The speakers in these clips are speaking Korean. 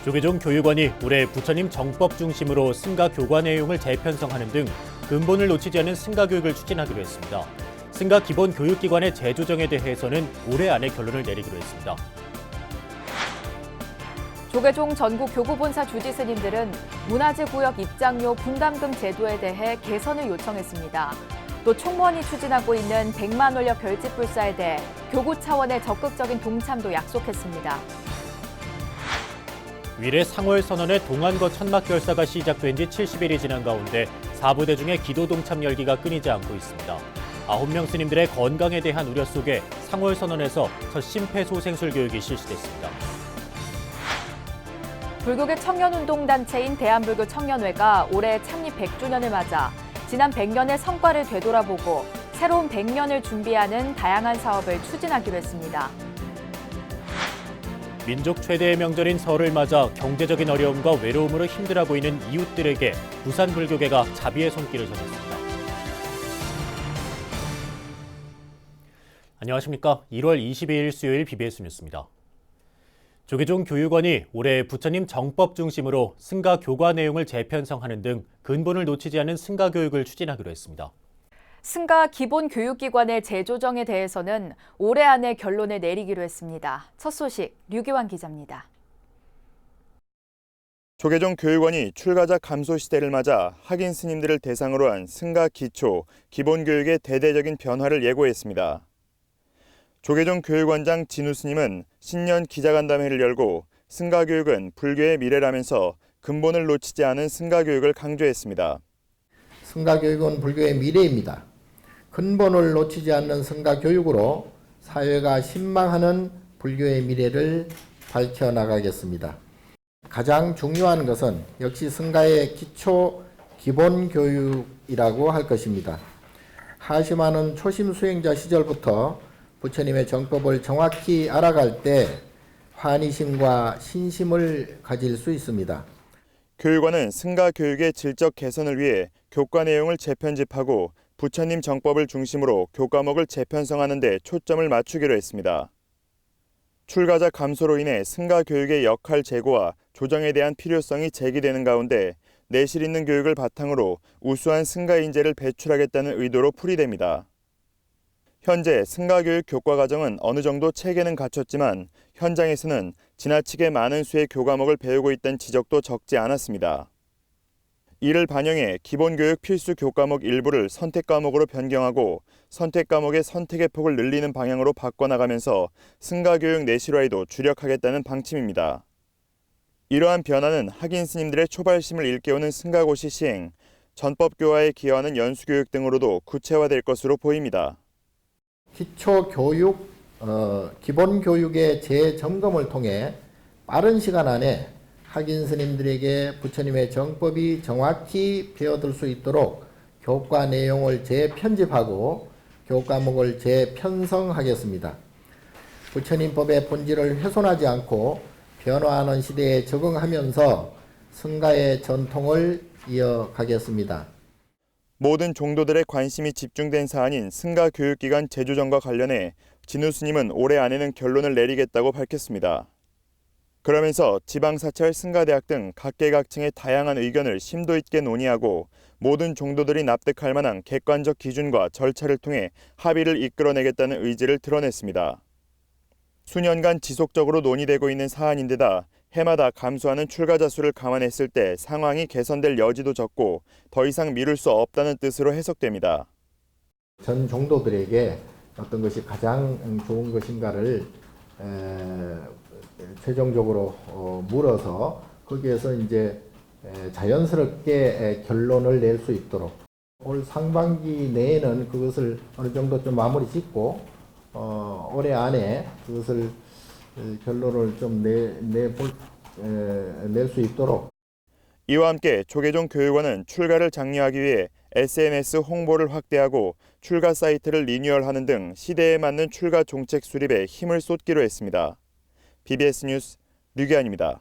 조계종 교육원이 올해 부처님 정법 중심으로 승가 교과 내용을 재편성하는 등 근본을 놓치지 않은 승가 교육을 추진하기로 했습니다. 승가 기본 교육기관의 재조정에 대해서는 올해 안에 결론을 내리기로 했습니다. 조계종 전국 교구본사 주지 스님들은 문화재 구역 입장료 분담금 제도에 대해 개선을 요청했습니다. 또 총무원이 추진하고 있는 100만 원료 별집 불사에 대해 교구 차원의 적극적인 동참도 약속했습니다. 위례 상월 선언의 동안거 천막 결사가 시작된 지 70일이 지난 가운데 4부대 중에 기도 동참 열기가 끊이지 않고 있습니다. 9명 스님들의 건강에 대한 우려 속에 상월 선언에서 첫 심폐소생술 교육이 실시됐습니다. 불교계 청년운동단체인 대한불교 청년회가 올해 창립 100주년을 맞아 지난 100년의 성과를 되돌아보고 새로운 100년을 준비하는 다양한 사업을 추진하기로 했습니다. 민족 최대의 명절인 설을 맞아 경제적인 어려움과 외로움으로 힘들어하고 있는 이웃들에게 부산불교계가 자비의 손길을 전했습니다. 안녕하십니까. 1월 22일 수요일 BBS 뉴스입니다. 조계종 교육원이 올해 부처님 정법 중심으로 승가 교과 내용을 재편성하는 등 근본을 놓치지 않은 승가 교육을 추진하기로 했습니다. 승가 기본 교육기관의 재조정에 대해서는 올해 안에 결론을 내리기로 했습니다. 첫 소식 류기환 기자입니다. 조계종 교육원이 출가자 감소 시대를 맞아 학인 스님들을 대상으로 한 승가 기초, 기본 교육의 대대적인 변화를 예고했습니다. 조계종 교육원장 진우 스님은 신년 기자간담회를 열고 승가 교육은 불교의 미래라면서 근본을 놓치지 않은 승가 교육을 강조했습니다. 승가 교육은 불교의 미래입니다. 근본을 놓치지 않는 승가 교육으로 사회가 신망하는 불교의 미래를 밝혀나가겠습니다. 가장 중요한 것은 역시 승가의 기초 기본 교육이라고 할 것입니다. 하심하는 초심 수행자 시절부터 부처님의 정법을 정확히 알아갈 때 환희심과 신심을 가질 수 있습니다. 교육원은 승가 교육의 질적 개선을 위해 교과 내용을 재편집하고 부처님 정법을 중심으로 교과목을 재편성하는 데 초점을 맞추기로 했습니다. 출가자 감소로 인해 승가 교육의 역할 제고와 조정에 대한 필요성이 제기되는 가운데 내실 있는 교육을 바탕으로 우수한 승가 인재를 배출하겠다는 의도로 풀이됩니다. 현재 승가교육 교과과정은 어느 정도 체계는 갖췄지만 현장에서는 지나치게 많은 수의 교과목을 배우고 있다는 지적도 적지 않았습니다. 이를 반영해 기본교육 필수 교과목 일부를 선택과목으로 변경하고 선택과목의 선택의 폭을 늘리는 방향으로 바꿔나가면서 승가교육 내실화에도 주력하겠다는 방침입니다. 이러한 변화는 학인 스님들의 초발심을 일깨우는 승가고시 시행, 전법교화에 기여하는 연수교육 등으로도 구체화될 것으로 보입니다. 기초교육, 기본교육의 재점검을 통해 빠른 시간 안에 학인 스님들에게 부처님의 정법이 정확히 배워들 수 있도록 교과 내용을 재편집하고 교과목을 재편성하겠습니다. 부처님 법의 본질을 훼손하지 않고 변화하는 시대에 적응하면서 승가의 전통을 이어가겠습니다. 모든 종도들의 관심이 집중된 사안인 승가 교육기관 재조정과 관련해 진우 스님은 올해 안에는 결론을 내리겠다고 밝혔습니다. 그러면서 지방사찰 승가대학 등 각계각층의 다양한 의견을 심도 있게 논의하고 모든 종도들이 납득할 만한 객관적 기준과 절차를 통해 합의를 이끌어내겠다는 의지를 드러냈습니다. 수년간 지속적으로 논의되고 있는 사안인데다 해마다 감소하는 출가자 수를 감안했을 때 상황이 개선될 여지도 적고 더 이상 미룰 수 없다는 뜻으로 해석됩니다. 전 종도들에게 어떤 것이 가장 좋은 것인가를 최종적으로 물어서 거기에서 이제 자연스럽게 결론을 낼 수 있도록 올 상반기 내에는 그것을 어느 정도 좀 마무리 짓고 올해 안에 그것을 결론을 좀 낼 수 있도록. 이와 함께 조계종 교육원은 출가를 장려하기 위해 SNS 홍보를 확대하고 출가 사이트를 리뉴얼하는 등 시대에 맞는 출가 정책 수립에 힘을 쏟기로 했습니다. BBS 뉴스 류기환입니다.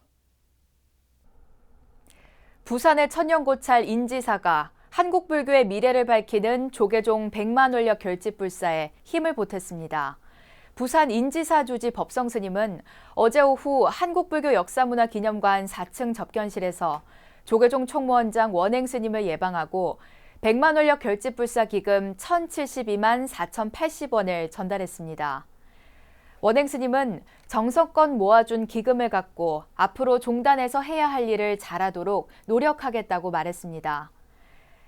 부산의 천년고찰 인지사가 한국불교의 미래를 밝히는 조계종 100만 원력 결집불사에 힘을 보탰습니다. 부산 인지사 주지 법성 스님은 어제 오후 한국불교역사문화기념관 4층 접견실에서 조계종 총무원장 원행 스님을 예방하고 100만 원력 결집불사 기금 1,072만 4,080원을 전달했습니다. 원행 스님은 정성껏 모아준 기금을 갖고 앞으로 종단에서 해야 할 일을 잘하도록 노력하겠다고 말했습니다.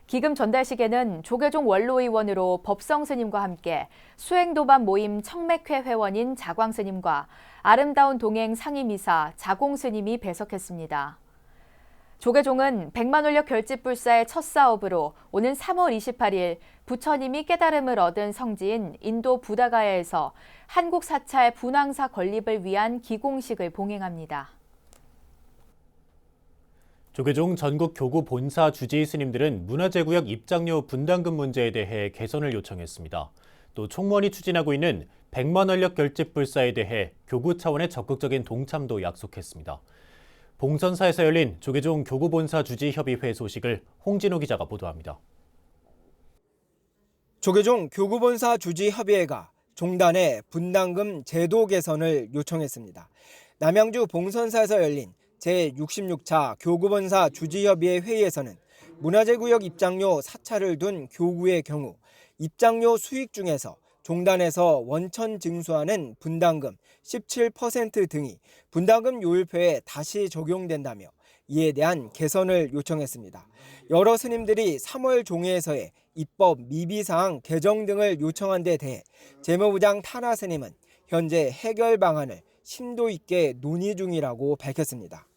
기금 전달식에는 조계종 원로의원으로 법성 스님과 함께 수행도반 모임 청맥회 회원인 자광 스님과 아름다운 동행 상임이사 자공 스님이 배석했습니다. 조계종은 100만 원력 결집불사의 첫 사업으로 오는 3월 28일 부처님이 깨달음을 얻은 성지인 인도 부다가야에서 한국 사찰 분황사 건립을 위한 기공식을 봉행합니다. 조계종 전국 교구 본사 주지 스님들은 문화재구역 입장료 분담금 문제에 대해 개선을 요청했습니다. 또 총무원이 추진하고 있는 100만 원력 결집불사에 대해 교구 차원의 적극적인 동참도 약속했습니다. 봉선사에서 열린 조계종 교구본사 주지협의회 소식을 홍진호 기자가 보도합니다. 조계종 교구본사 주지협의회가 종단의 분담금 제도 개선을 요청했습니다. 남양주 봉선사에서 열린 제66차 교구본사 주지협의회 회의에서는 문화재구역 입장료 사찰을 둔 교구의 경우 입장료 수익 중에서 종단에서 원천 징수하는 분담금 17% 등이 분담금 요율표에 다시 적용된다며 이에 대한 개선을 요청했습니다. 여러 스님들이 3월 종회에서의 입법 미비사항 개정 등을 요청한 데 대해 재무부장 타나 스님은 현재 해결 방안을 심도 있게 논의 중이라고 밝혔습니다.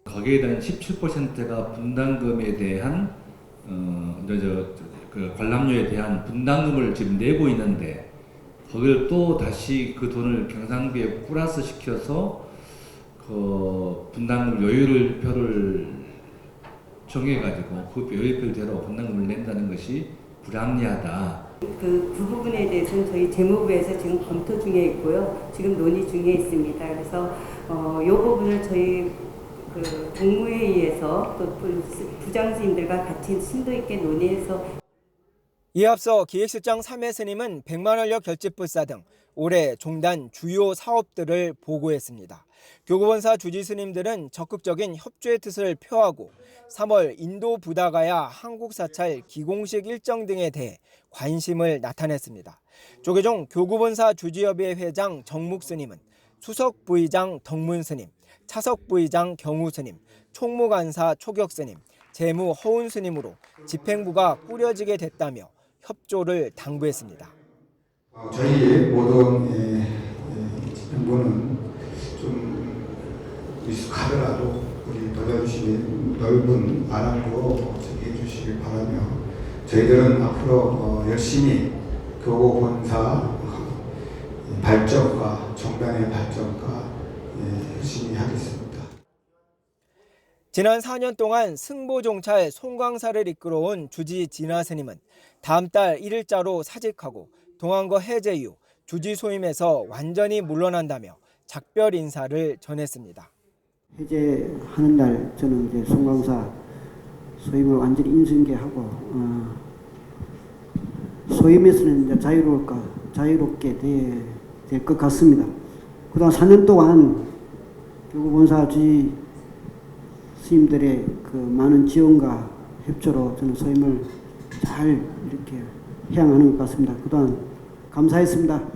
거기에 대한 17%가 분담금에 대한 그 관람료에 대한 분담금을 지금 내고 있는데 거기를 또 다시 그 돈을 경상비에 플러스 시켜서 그 분담금 요율표를 정해가지고 그 요율표대로 분담금을 낸다는 것이 불합리하다. 그 부분에 대해서는 저희 재무부에서 지금 검토 중에 있고요. 지금 논의 중에 있습니다. 그래서 이 부분을 저희 그 국무회의에서 또 부장 스님들과 같이 심도 있게 논의해서. 이에 앞서 기획실장 3회 스님은 100만 원력 결집불사 등 올해 종단 주요 사업들을 보고했습니다. 교구본사 주지 스님들은 적극적인 협조의 뜻을 표하고 3월 인도 부다가야 한국 사찰 기공식 일정 등에 대해 관심을 나타냈습니다. 조계종 교구본사 주지협의회 회장 정묵 스님은 수석 부의장 덕문 스님, 차석 부의장 경우 스님, 총무간사 초격 스님, 재무 허운 스님으로 집행부가 꾸려지게 됐다며 협조를 당부했습니다. 저희 모든 집행부는 좀 미숙하더라도 우리 도와주시는 넓은 안으로 제기해 주시길 바라며 저희들은 앞으로 열심히 교구본사 발전과 종단의 발전과 열심히 하겠습니다. 지난 4년 동안 승보종찰 송광사를 이끌어온 주지 진화 스님은 다음 달 1일자로 사직하고 동안거 해제 이후 주지 소임에서 완전히 물러난다며 작별 인사를 전했습니다. 해제하는 날 저는 이제 송광사 소임을 완전히 인승계하고 소임에서는 이제 자유롭게 될 것 같습니다. 그동안 4년 동안 교구본사 주지 스님들의 그 많은 지원과 협조로 저는 소임을 잘 이렇게 해양하는 것 같습니다. 그동안 감사했습니다.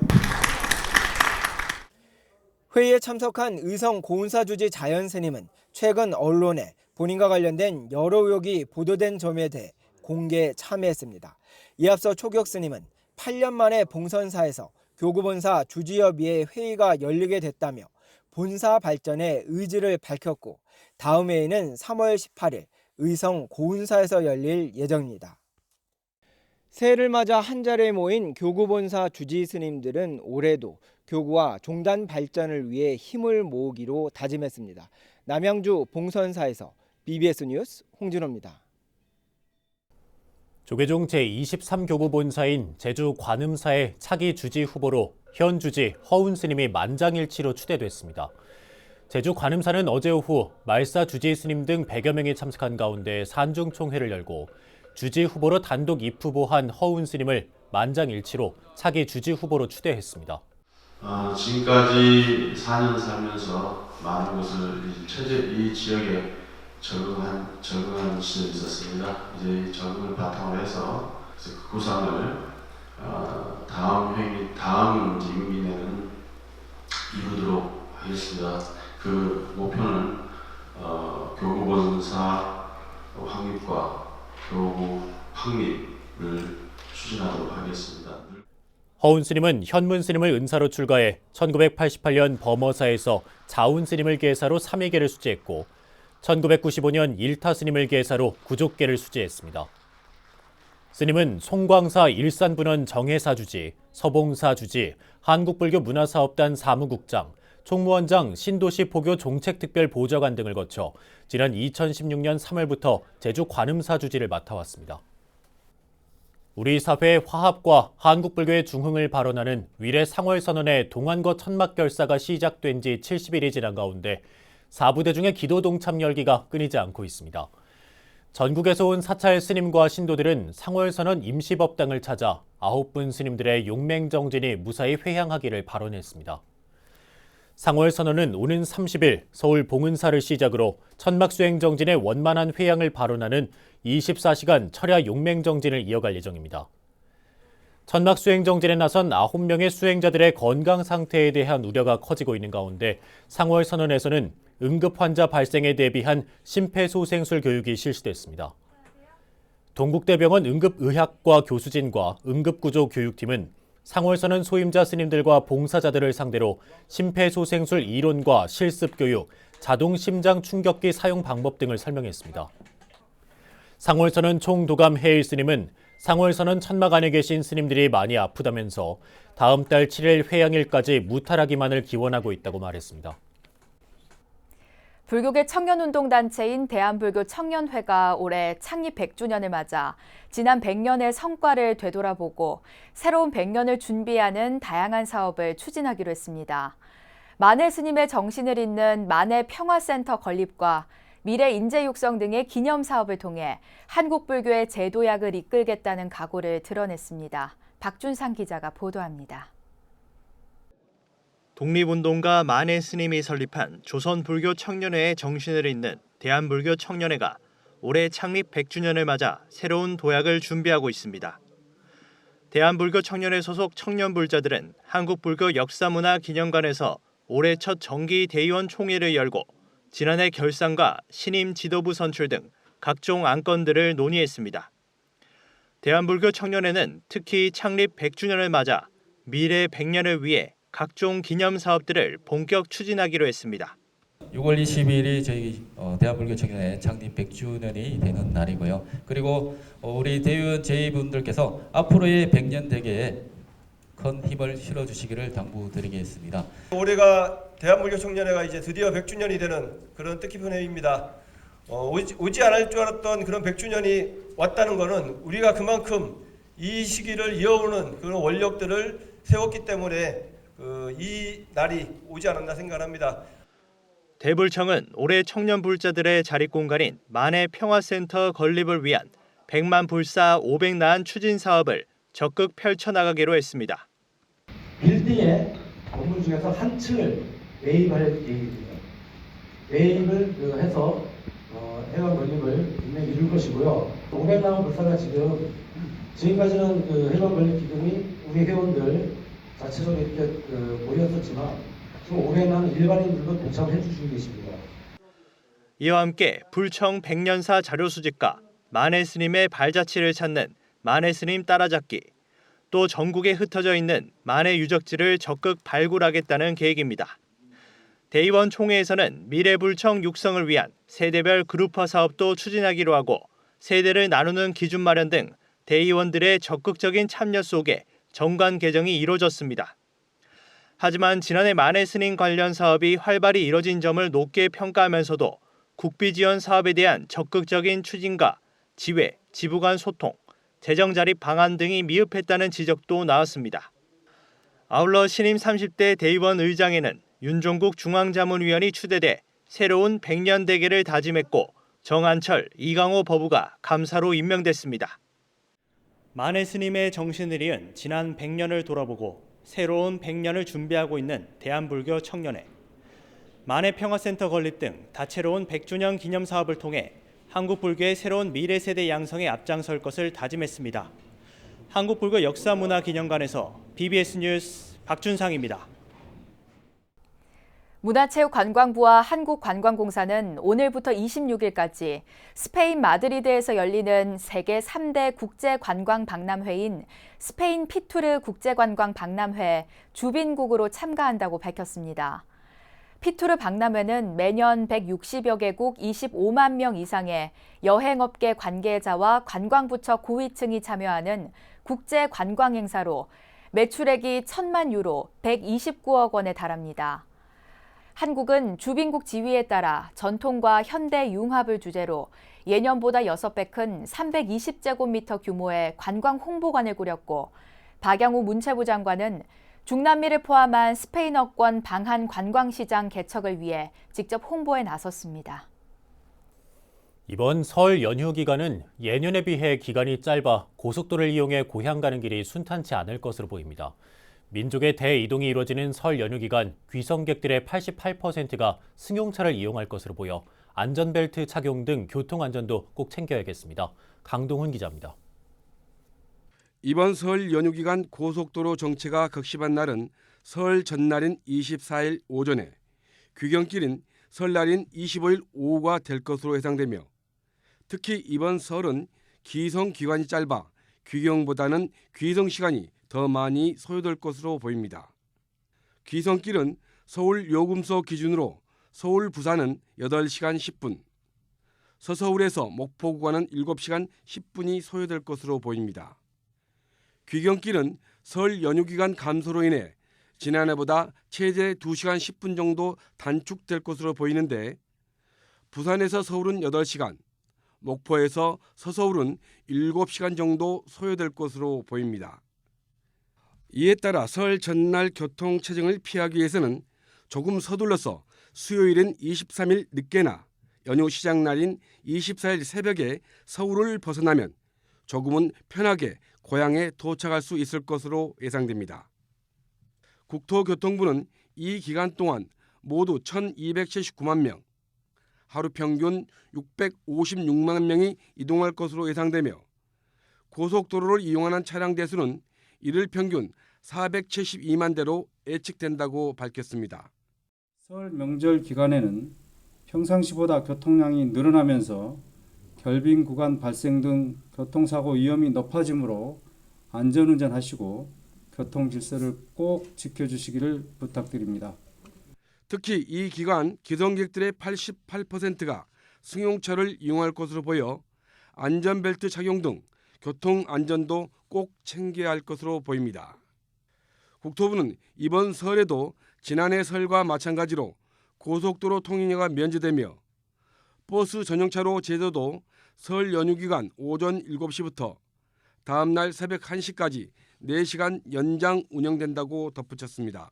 회의에 참석한 의성 고운사 주지 자연 스님은 최근 언론에 본인과 관련된 여러 의혹이 보도된 점에 대해 공개 참여했습니다. 이에 앞서 초격 스님은 8년 만에 봉선사에서 교구본사 주지협의회 회의가 열리게 됐다며 본사 발전의 의지를 밝혔고 다음 회의는 3월 18일 의성 고운사에서 열릴 예정입니다. 새해를 맞아 한자리에 모인 교구본사 주지 스님들은 올해도 교구와 종단 발전을 위해 힘을 모으기로 다짐했습니다. 남양주 봉선사에서 BBS 뉴스 홍진호입니다. 조계종 제23교구본사인 제주 관음사의 차기 주지 후보로 현 주지 허운 스님이 만장일치로 추대됐습니다. 제주 관음사는 어제 오후 말사 주지 스님 등 100여 명이 참석한 가운데 산중총회를 열고 주지 후보로 단독 입후보한 허운 스님을 만장일치로 차기 주지 후보로 추대했습니다. 지금까지 4년 살면서 많은 것을 이 지역에 적응한 시절이 있었습니다. 이제 이 적응을 바탕으로 해서 그 구상을 다음 임기 내는 이루도록 하겠습니다. 그 목표는 교구본사 확립과 교구 확립을 추진하도록 하겠습니다. 허운 스님은 현문 스님을 은사로 출가해 1988년 범어사에서 자운 스님을 계사로 3위계를 수지했고 1995년 일타 스님을 계사로 구족계를 수지했습니다. 스님은 송광사 일산분원 정해사 주지, 서봉사 주지, 한국불교 문화사업단 사무국장, 총무원장 신도시 포교 종책특별 보좌관 등을 거쳐 지난 2016년 3월부터 제주 관음사 주지를 맡아왔습니다. 우리 사회의 화합과 한국불교의 중흥을 발언하는 위례 상월선언의 동안거 천막결사가 시작된 지 70일이 지난 가운데 4부대 중의 기도 동참 열기가 끊이지 않고 있습니다. 전국에서 온 사찰 스님과 신도들은 상월선언 임시법당을 찾아 9분 스님들의 용맹정진이 무사히 회향하기를 발언했습니다. 상월선언은 오는 30일 서울 봉은사를 시작으로 천막수행정진의 원만한 회향을 발언하는 24시간 철야 용맹정진을 이어갈 예정입니다. 천막수행정진에 나선 9명의 수행자들의 건강 상태에 대한 우려가 커지고 있는 가운데 상월선언에서는 응급환자 발생에 대비한 심폐소생술 교육이 실시됐습니다. 동국대병원 응급의학과 교수진과 응급구조교육팀은 상월선언 소임자 스님들과 봉사자들을 상대로 심폐소생술 이론과 실습교육, 자동심장 충격기 사용 방법 등을 설명했습니다. 상월선언 총도감 해일 스님은 상월선언 천막 안에 계신 스님들이 많이 아프다면서 다음 달 7일 회향일까지 무탈하기만을 기원하고 있다고 말했습니다. 불교계 청년운동단체인 대한불교 청년회가 올해 창립 100주년을 맞아 지난 100년의 성과를 되돌아보고 새로운 100년을 준비하는 다양한 사업을 추진하기로 했습니다. 만해 스님의 정신을 잇는 만해 평화센터 건립과 미래 인재 육성 등의 기념 사업을 통해 한국불교의 재도약을 이끌겠다는 각오를 드러냈습니다. 박준상 기자가 보도합니다. 독립운동가 만해 스님이 설립한 조선불교 청년회의 정신을 잇는 대한불교 청년회가 올해 창립 100주년을 맞아 새로운 도약을 준비하고 있습니다. 대한불교 청년회 소속 청년불자들은 한국불교 역사문화기념관에서 올해 첫 정기 대의원 총회를 열고 지난해 결산과 신임 지도부 선출 등 각종 안건들을 논의했습니다. 대한불교 청년회는 특히 창립 100주년을 맞아 미래 100년을 위해 각종 기념 사업들을 본격 추진하기로 했습니다. 6월 20일이 저희 대한불교 청년회 창립 100주년이 되는 날이고요. 그리고 우리 대의원 제의분들께서 앞으로의 100년 대계에 큰 힘을 실어주시기를 당부드리겠습니다. 올해가 대한불교 청년회가 이제 드디어 100주년이 되는 그런 뜻깊은 해입니다. 오지 않을 줄 알았던 그런 100주년이 왔다는 것은 우리가 그만큼 이 시기를 이어오는 그런 원력들을 세웠기 때문에 이 날이 오지 않았나 생각합니다. 대불청은 올해 청년 불자들의 자립공간인 만해 평화센터 건립을 위한 100만 불사 500난 추진 사업을 적극 펼쳐나가기로 했습니다. 빌딩의 건물 중에서 한 층을 매입할 계획입니다. 매입을 해서 해관 건립을 분명히 이룰 것이고요. 500만 불사가 지금까지는 해관 건립 기금이 우리 회원들 자체적으로 이렇게 모였었지만 지금 500만 일반인들도 동참을 해주시고 계십니다. 이와 함께 불청 100년사 자료수집과 만해 스님의 발자취를 찾는 만해 스님 따라잡기, 또 전국에 흩어져 있는 만해 유적지를 적극 발굴하겠다는 계획입니다. 대의원 총회에서는 미래불청 육성을 위한 세대별 그룹화 사업도 추진하기로 하고 세대를 나누는 기준 마련 등 대의원들의 적극적인 참여 속에 정관 개정이 이뤄졌습니다. 하지만 지난해 만해 스님 관련 사업이 활발히 이뤄진 점을 높게 평가하면서도 국비 지원 사업에 대한 적극적인 추진과 지회, 지부 간 소통, 재정 자립 방안 등이 미흡했다는 지적도 나왔습니다. 아울러 신임 30대 대의원 의장에는 윤종국 중앙자문위원이 추대돼 새로운 100년 대계를 다짐했고 정한철, 이강호 법우가 감사로 임명됐습니다. 만해 스님의 정신을 이은 지난 100년을 돌아보고 새로운 100년을 준비하고 있는 대한불교 청년회, 만해평화센터 건립 등 다채로운 100주년 기념 사업을 통해 한국불교의 새로운 미래 세대 양성에 앞장설 것을 다짐했습니다. 한국불교 역사문화기념관에서 BBS 뉴스 박준상입니다. 문화체육관광부와 한국관광공사는 오늘부터 26일까지 스페인 마드리드에서 열리는 세계 3대 국제관광박람회인 스페인 피투르 국제관광박람회 주빈국으로 참가한다고 밝혔습니다. 피투르 박람회는 매년 160여 개국 25만 명 이상의 여행업계 관계자와 관광부처 고위층이 참여하는 국제관광행사로 매출액이 1,000만 유로, 129억 원에 달합니다. 한국은 주빈국 지위에 따라 전통과 현대 융합을 주제로 예년보다 6배 큰 320제곱미터 규모의 관광 홍보관을 꾸렸고, 박양우 문체부 장관은 중남미를 포함한 스페인어권 방한 관광시장 개척을 위해 직접 홍보에 나섰습니다. 이번 설 연휴 기간은 예년에 비해 기간이 짧아 고속도로를 이용해 고향 가는 길이 순탄치 않을 것으로 보입니다. 민족의 대이동이 이루어지는 설 연휴 기간 귀성객들의 88%가 승용차를 이용할 것으로 보여 안전벨트 착용 등 교통안전도 꼭 챙겨야겠습니다. 강동훈 기자입니다. 이번 설 연휴 기간 고속도로 정체가 극심한 날은 설 전날인 24일 오전에, 귀경길인 설날인 25일 오후가 될 것으로 예상되며, 특히 이번 설은 기성 기간이 짧아 귀경보다는 귀성 시간이 더 많이 소요될 것으로 보입니다. 귀성길은 서울 요금소 기준으로 서울 부산은 8시간 10분, 서서울에서 목포 구간은 7시간 10분이 소요될 것으로 보입니다. 귀경길은 설 연휴 기간 감소로 인해 지난해보다 최대 2시간 10분 정도 단축될 것으로 보이는데, 부산에서 서울은 8시간, 목포에서 서서울은 7시간 정도 소요될 것으로 보입니다. 이에 따라 설 전날 교통 체증을 피하기 위해서는 조금 서둘러서 수요일인 23일 늦게나 연휴 시작 날인 24일 새벽에 서울을 벗어나면 조금은 편하게 고향에 도착할 수 있을 것으로 예상됩니다. 국토교통부는 이 기간 동안 모두 1,279만 명, 하루 평균 656만 명이 이동할 것으로 예상되며, 고속도로를 이용하는 차량 대수는 일일 평균 472만 대로 예측된다고 밝혔습니다. 설 명절 기간에는 평상시보다 교통량이 늘어나면서 결빙 구간 발생 등 교통사고 위험이 높아지므로 안전운전하시고 교통 질서를 꼭 지켜주시기를 부탁드립니다. 특히 이 기간 기성객들의 88%가 승용차를 이용할 것으로 보여 안전벨트 착용 등 교통 안전도 꼭 챙겨야 할 것으로 보입니다. 국토부는 이번 설에도 지난해 설과 마찬가지로 고속도로 통행료가 면제되며, 버스 전용차로 제도도 설 연휴 기간 오전 7시부터 다음 날 새벽 1시까지 4시간 연장 운영된다고 덧붙였습니다.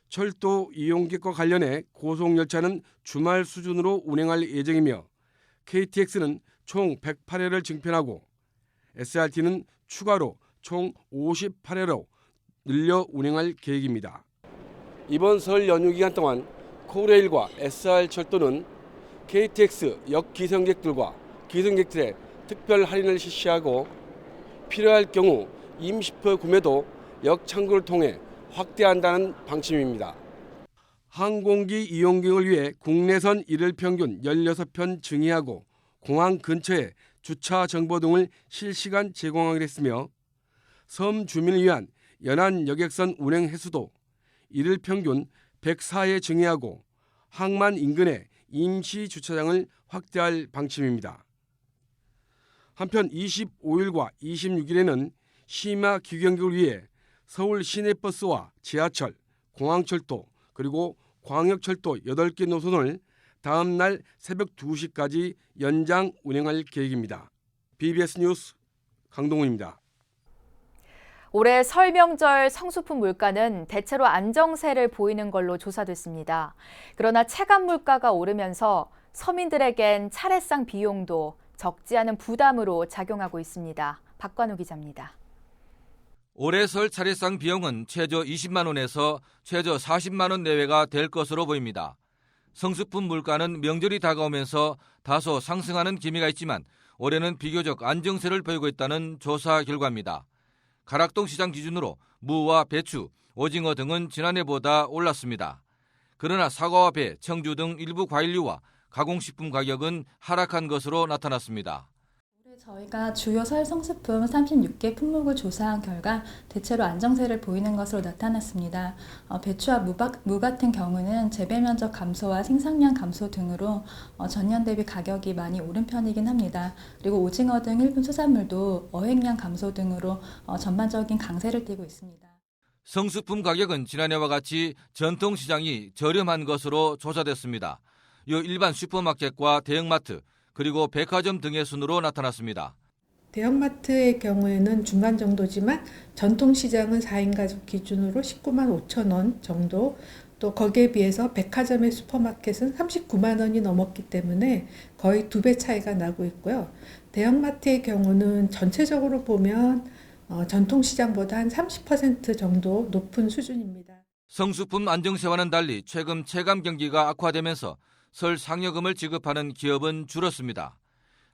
철도 이용객과 관련해 고속열차는 주말 수준으로 운행할 예정이며, KTX는 총 108회를 증편하고 SRT는 추가로 총 58회로 늘려 운행할 계획입니다. 이번 설 연휴 기간 동안 코레일과 SR철도는 KTX 역 기성객들과 기성객들의 특별 할인을 실시하고, 필요할 경우 임시표 구매도 역 창구를 통해 확대한다는 방침입니다. 항공기 이용객을 위해 국내선 일일 평균 16편 증이하고 공항 근처에 주차 정보 등을 실시간 제공하기로 했으며, 섬 주민을 위한 연안 여객선 운행 횟수도 일일 평균 104회 증이하고 항만 인근에 임시 주차장을 확대할 방침입니다. 한편 25일과 26일에는 심야 귀경객을 위해 서울 시내버스와 지하철, 공항철도 그리고 광역철도 8개 노선을 다음 날 새벽 2시까지 연장 운행할 계획입니다. BBS 뉴스 강동훈입니다. 올해 설 명절 성수품 물가는 대체로 안정세를 보이는 걸로 조사됐습니다. 그러나 체감 물가가 오르면서 서민들에겐 차례상 비용도 적지 않은 부담으로 작용하고 있습니다. 박관우 기자입니다. 올해 설 차례상 비용은 최저 20만 원에서 최저 40만 원 내외가 될 것으로 보입니다. 성수품 물가는 명절이 다가오면서 다소 상승하는 기미가 있지만 올해는 비교적 안정세를 보이고 있다는 조사 결과입니다. 가락동 시장 기준으로 무와 배추, 오징어 등은 지난해보다 올랐습니다. 그러나 사과와 배, 청주 등 일부 과일류와 가공식품 가격은 하락한 것으로 나타났습니다. 저희가 주요 설 성수품 36개 품목을 조사한 결과 대체로 안정세를 보이는 것으로 나타났습니다. 배추와 무 같은 경우는 재배 면적 감소와 생산량 감소 등으로 전년 대비 가격이 많이 오른 편이긴 합니다. 그리고 오징어 등 일부 수산물도 어획량 감소 등으로 전반적인 강세를 띠고 있습니다. 성수품 가격은 지난해와 같이 전통시장이 저렴한 것으로 조사됐습니다. 일반 슈퍼마켓과 대형마트, 그리고 백화점 등의 순으로 나타났습니다. 대형마트의 경우에는 중간 정도지만 전통시장은 4인 가족 기준으로 19만 5천 원 정도, 또 거기에 비해서 백화점의 슈퍼마켓은 39만 원이 넘었기 때문에 거의 2배 차이가 나고 있고요. 대형마트의 경우는 전체적으로 보면 전통시장보다 한 30% 정도 높은 수준입니다. 성수품 안정세와는 달리 최근 체감 경기가 악화되면서 설 상여금을 지급하는 기업은 줄었습니다.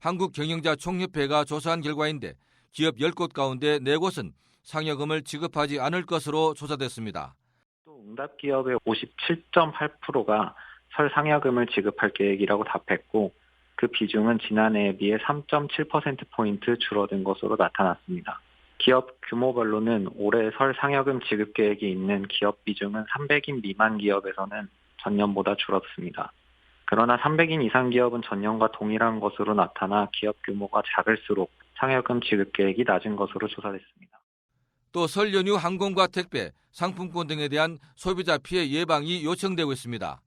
한국경영자총협회가 조사한 결과인데 기업 10곳 가운데 4곳은 상여금을 지급하지 않을 것으로 조사됐습니다. 또 응답기업의 57.8%가 설 상여금을 지급할 계획이라고 답했고 그 비중은 지난해에 비해 3.7%포인트 줄어든 것으로 나타났습니다. 기업 규모별로는 올해 설 상여금 지급 계획이 있는 기업 비중은 300인 미만 기업에서는 전년보다 줄었습니다. 그러나 300인 이상 기업은 전년과 동일한 것으로 나타나 기업 규모가 작을수록 상여금 지급 계획이 낮은 것으로 조사됐습니다. 또 설 연휴 항공과 택배, 상품권 등에 대한 소비자 피해 예방이 요청되고 있습니다.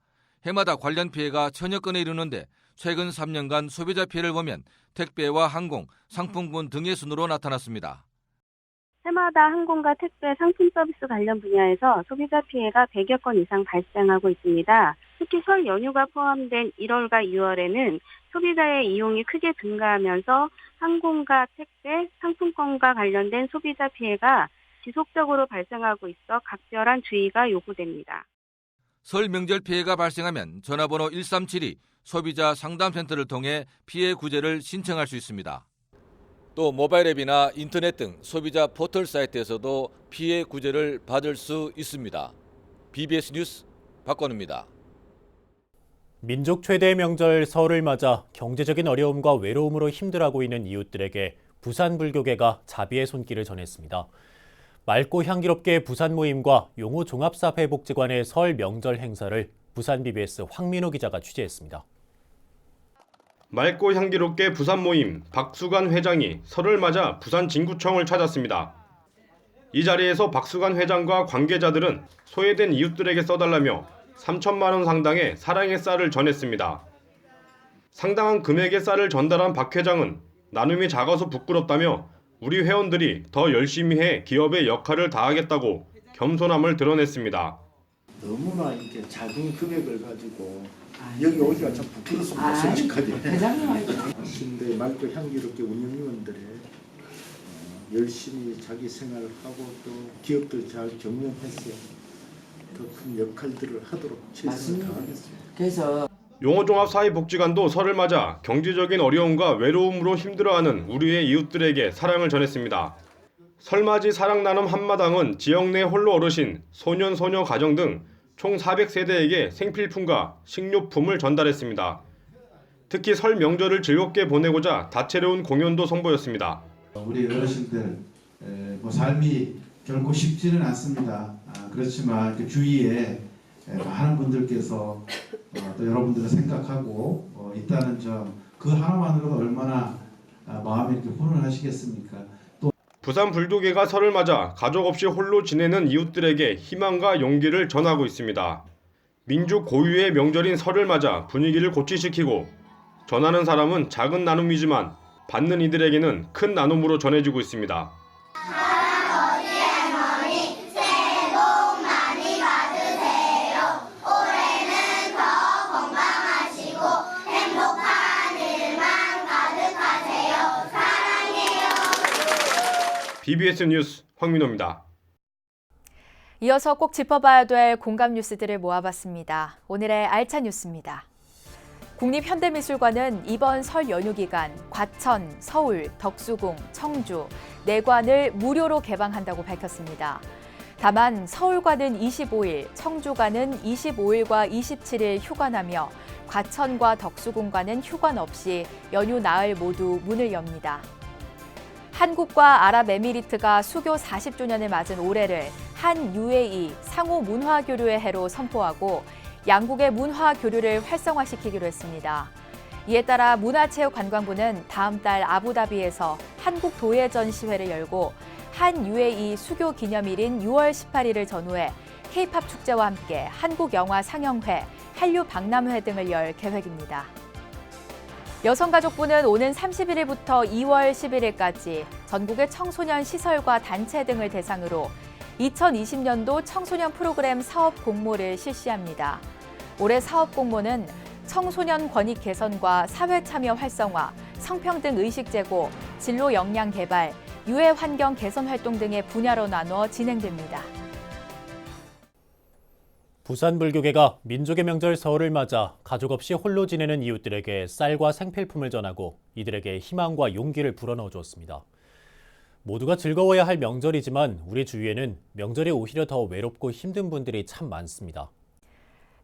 해마다 관련 피해가 천여 건에 이르는데 최근 3년간 소비자 피해를 보면 택배와 항공, 상품권 등의 순으로 나타났습니다. 해마다 항공과 택배, 상품 서비스 관련 분야에서 소비자 피해가 100여 건 이상 발생하고 있습니다. 특히 설 연휴가 포함된 1월과 2월에는 소비자의 이용이 크게 증가하면서 항공과 택배, 상품권과 관련된 소비자 피해가 지속적으로 발생하고 있어 각별한 주의가 요구됩니다. 설 명절 피해가 발생하면 전화번호 1372 소비자 상담센터를 통해 피해 구제를 신청할 수 있습니다. 또 모바일 앱이나 인터넷 등 소비자 포털 사이트에서도 피해 구제를 받을 수 있습니다. BBS 뉴스 박건우입니다. 민족 최대의 명절 설을 맞아 경제적인 어려움과 외로움으로 힘들어하고 있는 이웃들에게 부산불교계가 자비의 손길을 전했습니다. 맑고 향기롭게 부산 모임과 용호 종합사회복지관의 설 명절 행사를 부산 BBS 황민호 기자가 취재했습니다. 맑고 향기롭게 부산 모임 박수관 회장이 설을 맞아 부산 진구청을 찾았습니다. 이 자리에서 박수관 회장과 관계자들은 소외된 이웃들에게 써달라며 3천만 원 상당의 사랑의 쌀을 전했습니다. 상당한 금액의 쌀을 전달한 박 회장은 나눔이 작아서 부끄럽다며 우리 회원들이 더 열심히 해 기업의 역할을 다하겠다고 겸손함을 드러냈습니다. 너무나 이렇게 작은 금액을 가지고 여기 오기가 참 부끄럽습니다. 솔직하게. 근데 맑고 향기롭게 운영위원들의 열심히 자기 생활을 하고 또 기업들 잘 경영해서 더 큰 역할들을 하도록 최선을 다하겠습니다. 그래서 용호종합사회복지관도 설을 맞아 경제적인 어려움과 외로움으로 힘들어하는 우리의 이웃들에게 사랑을 전했습니다. 설맞이 사랑나눔 한마당은 지역 내 홀로 어르신, 소년, 소녀 가정 등 총 400세대에게 생필품과 식료품을 전달했습니다. 특히 설 명절을 즐겁게 보내고자 다채로운 공연도 선보였습니다. 우리 어르신들 삶이 결코 쉽지는 않습니다. 그렇지만 그 주위에 많은 분들께서 또 여러분들을 생각하고 있다는 점, 그 하나만으로도 얼마나 마음이 이렇게 훈훈하시겠습니까? 부산 불교계가 설을 맞아 가족 없이 홀로 지내는 이웃들에게 희망과 용기를 전하고 있습니다. 민족 고유의 명절인 설을 맞아 분위기를 고취시키고 전하는 사람은 작은 나눔이지만 받는 이들에게는 큰 나눔으로 전해지고 있습니다. 할아버지, 할머니, 새해 복 많이 받으세요. 올해는 더 건강하시고 행복한 일만 가득하세요. 사랑해요. TBS 뉴스 황민호입니다. 이어서 꼭 짚어봐야 될 공감 뉴스들을 모아봤습니다. 오늘의 알찬 뉴스입니다. 국립현대미술관은 이번 설 연휴 기간 과천, 서울, 덕수궁, 청주, 내관을 무료로 개방한다고 밝혔습니다. 다만 서울관은 25일, 청주관은 25일과 27일 휴관하며 과천과 덕수궁관은 휴관 없이 연휴 나흘 모두 문을 엽니다. 한국과 아랍에미리트가 수교 40주년을 맞은 올해를 한 UAE 상호 문화 교류의 해로 선포하고 양국의 문화 교류를 활성화시키기로 했습니다. 이에 따라 문화체육관광부는 다음 달 아부다비에서 한국 도예 전시회를 열고 한 UAE 수교 기념일인 6월 18일을 전후해 K-팝 축제와 함께 한국 영화 상영회, 한류 박람회 등을 열 계획입니다. 여성가족부는 오는 31일부터 2월 11일까지 전국의 청소년 시설과 단체 등을 대상으로 2020년도 청소년 프로그램 사업 공모를 실시합니다. 올해 사업 공모는 청소년 권익 개선과 사회 참여 활성화, 성평등 의식 제고, 진로 역량 개발, 유해 환경 개선 활동 등의 분야로 나눠 진행됩니다. 부산 불교계가 민족의 명절 설을 맞아 가족 없이 홀로 지내는 이웃들에게 쌀과 생필품을 전하고 이들에게 희망과 용기를 불어넣어 주었습니다. 모두가 즐거워야 할 명절이지만 우리 주위에는 명절이 오히려 더 외롭고 힘든 분들이 참 많습니다.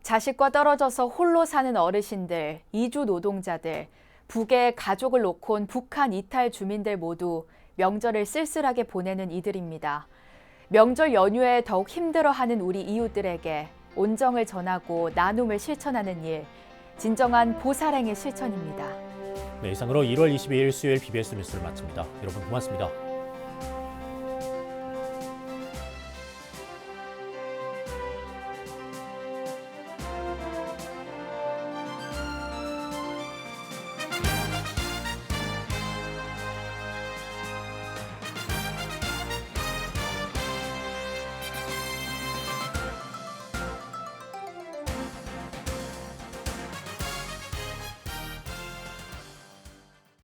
자식과 떨어져서 홀로 사는 어르신들, 이주 노동자들, 북에 가족을 놓고 온 북한 이탈 주민들 모두 명절을 쓸쓸하게 보내는 이들입니다. 명절 연휴에 더욱 힘들어하는 우리 이웃들에게 온정을 전하고 나눔을 실천하는 일, 진정한 보살행의 실천입니다. 네, 이상으로 1월 22일 수요일 BBS 뉴스를 마칩니다. 여러분 고맙습니다.